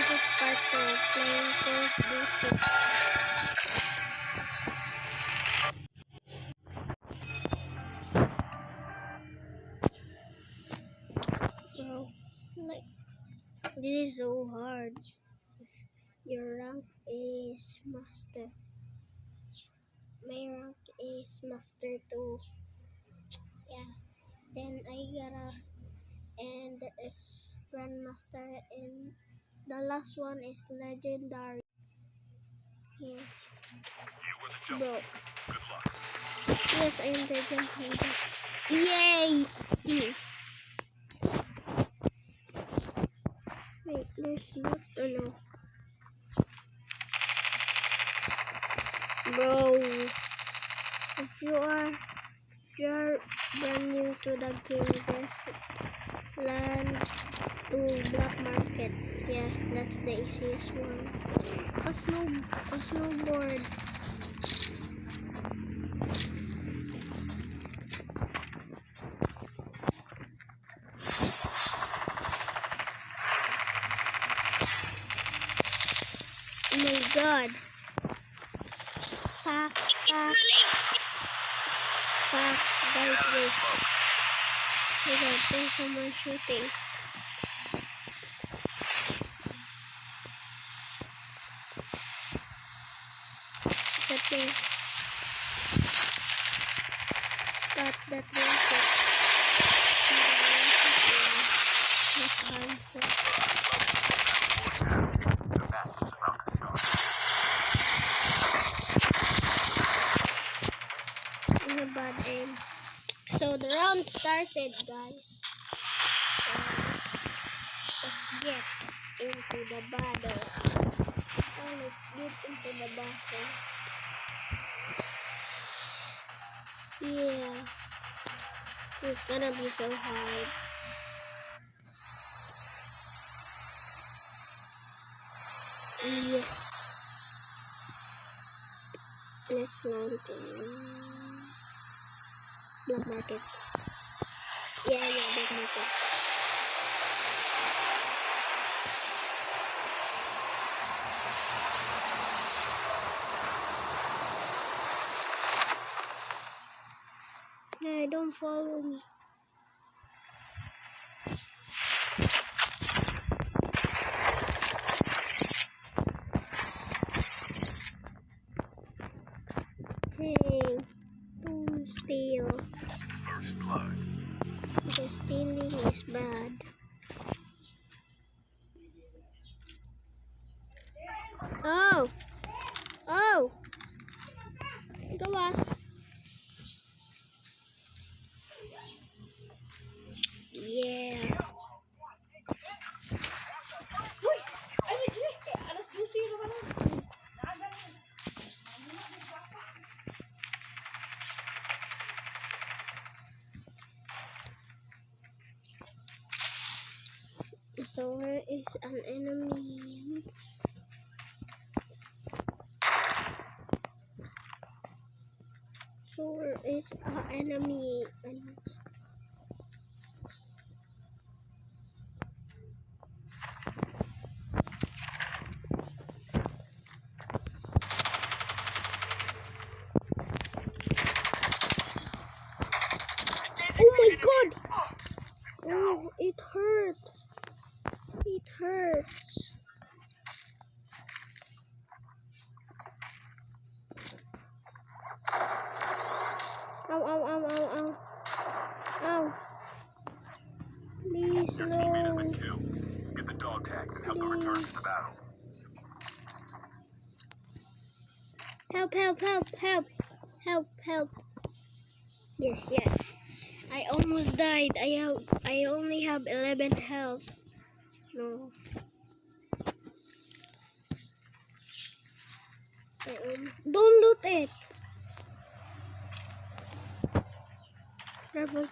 this is part 2 playing Call of Duty. Bro, like, this is so hard. Your rank is Master. My rank is Master 2. Yeah. Then I gotta, and there is Grandmaster, and the last one is Legendary. Yeah. Bro. Yes, I am Legend Hunter. Yay! Wait, there's not. Oh no. Bro, if you are brand new to the game, just land to Black Market. Yeah, that's the easiest one. A snowboard. Oh my god. Fuck. Guys. Oh my god, there's someone shooting. But this. But that rocket. That's harmful. In a bad aim. So the round started, guys. Let's get into the battle. Let's get into the battle. Yeah. It's gonna be so hard. Yes. Let's land to Black Market. Yeah, Black Market. Hey, don't follow me. Hey, don't steal. First blood. Because stealing is bad. Oh! Gawas. Yeah. So where is an enemy? So where is our enemy? Oh my god! Oh, it hurt. It hurts. Ow. Ow. Please, no. Get the dog tags and help them return to the battle. Help. Yes. I almost died. I only have 11 health. No. Don't loot it. Careful.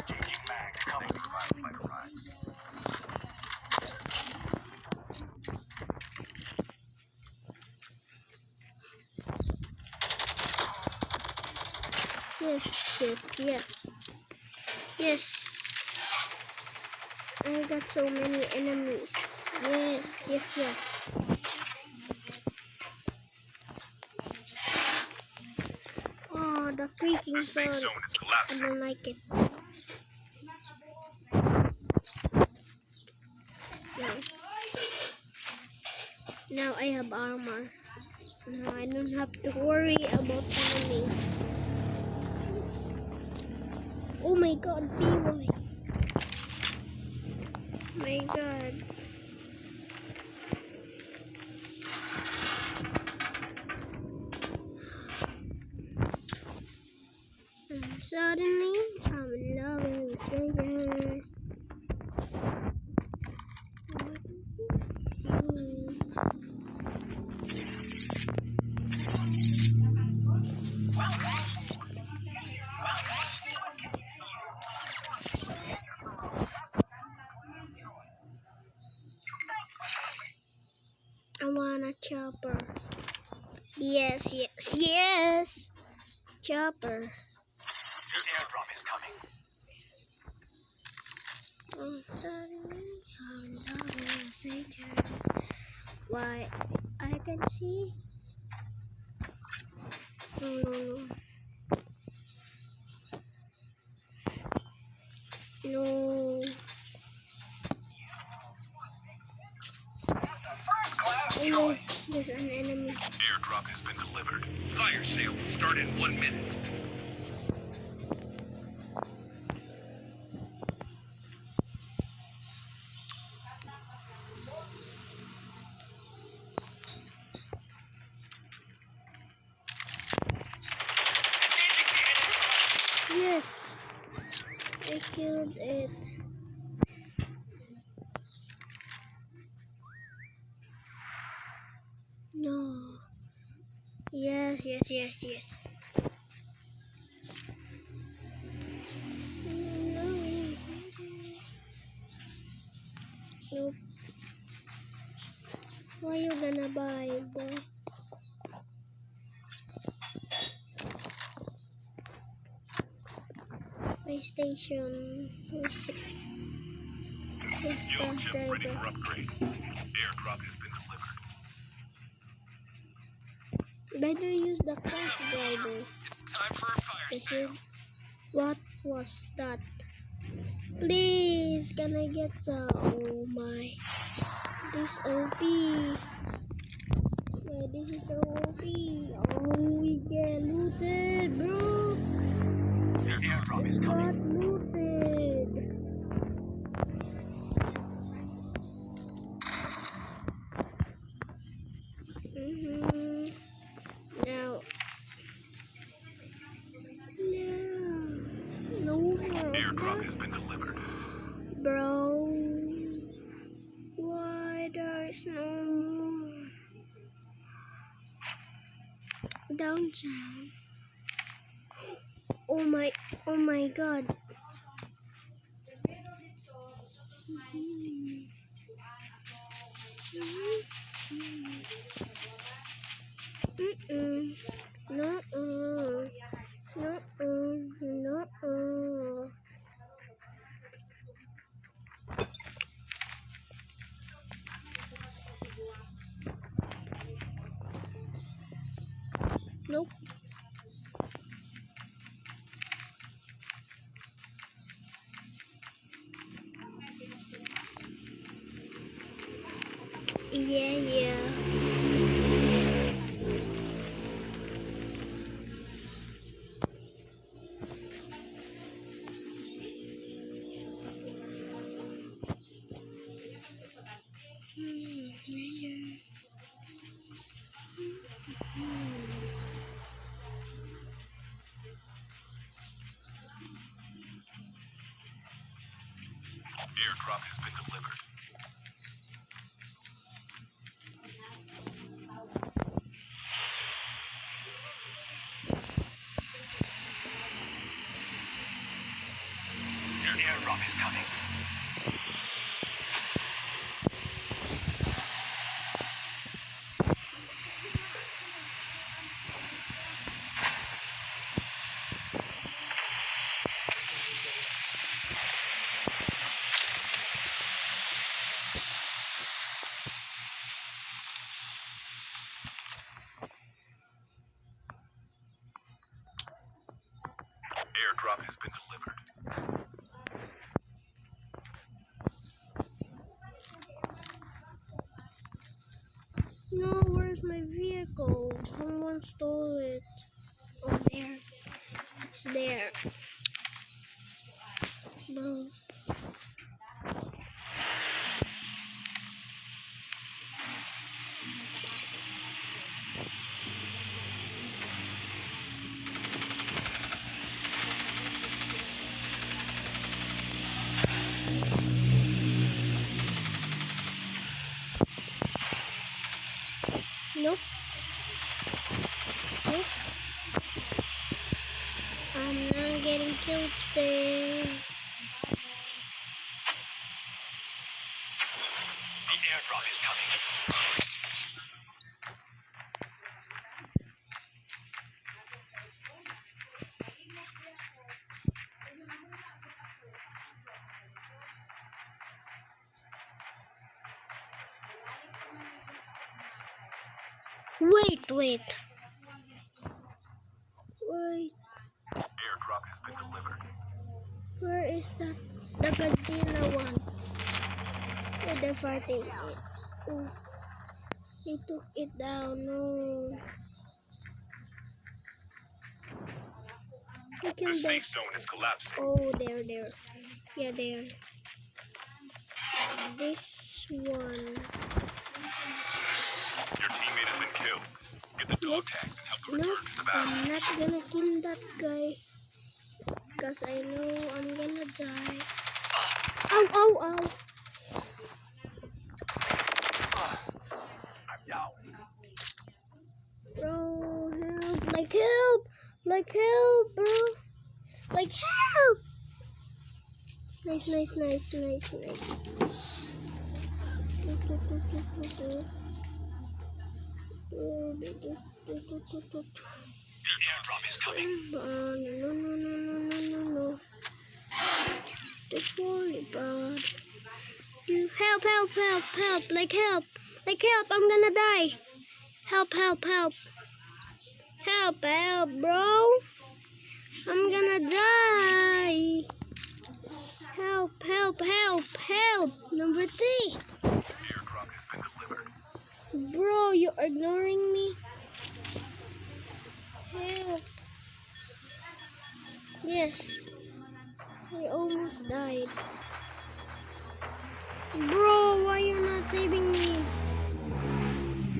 Changing mag. Coming to provide flight arrives. Yes, yes, yes. Yes. I got so many enemies. Yes, yes, yes. Oh, the creaking The safe sound. zone is I collapsing. don't like it. Now I have armor. Now I don't have to worry about enemies. Oh my god, PY. My god. Suddenly, I'm in love with strangers. I want a chopper. Yes, yes, yes. Chopper. Your airdrop is coming. Oh, suddenly, I'm in love with strangers. Why? I can see. No, no, no. No. Oh no, there's an enemy. Airdrop has been delivered. Fire sale will start in 1 minute. Yes, I killed it. No. Yes, yes, yes, yes. Nope. What you gonna buy, boy? PlayStation. Who's Fuel bus chip ready driver? for upgrade. Airdrop has been delivered. Better use the bus driver. It's time for a fire This sale. is, what was that? Please, can I get some? Oh my. This OP. Yeah, this is so OP. Oh, we get looted, bro. Your airdrop is Got coming. looted. Now, no more of Airdrop has that, been delivered. bro. Why there's no more? Downtown. Oh my god. Mm-mm. No, no, no. Nope. Yeah, yeah. Airdrop has been delivered. Your airdrop is coming. Airdrop has been delivered. No, where's my vehicle? Someone stole it. Oh, there. It's there. Bro. Nope. Nope. I'm not getting killed today. The airdrop is coming. Wait. Airdrop has been delivered. Where is that? The Godzilla one. Oh, they're fighting it. Oh, they took it down. No. Who The killed them? safe zone is collapsing. Oh, there. Yeah, there. This one. Your teammate has been killed. Get the dog tags and help them Nope, return to the battle. I'm not gonna kill that guy. Because I know I'm gonna die. Ow. I'm down. Bro, help. Like help, bro. Like help. Nice. The airdrop is coming. No. Don't worry about you. Help. Like help. I'm gonna die. Help, bro. I'm gonna die. Help. Number 3. The airdrop has been delivered. Bro, you're ignoring me. Help. Yes. I almost died. Bro, why you not saving me?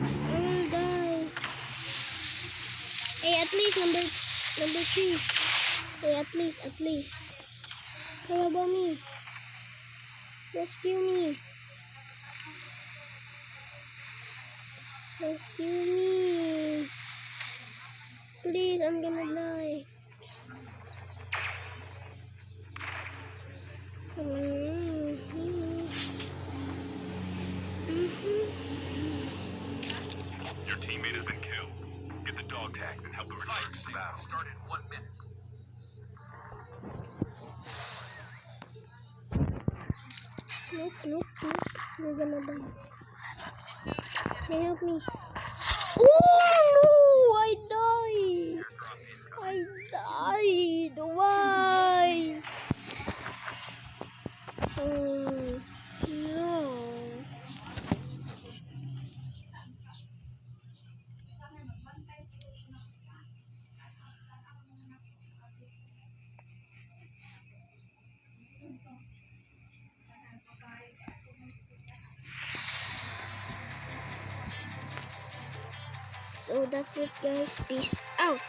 I will die. Hey, at least number 3. Hey, at least. How about me? Rescue me. Please, I'm gonna die. Your teammate has been killed. Get the dog tags and help them return to the battle. Start in 1 minute. Nope. You're gonna die. Hey, help me. Oh no! I died. Why? Oh no. So that's it, guys. Peace out.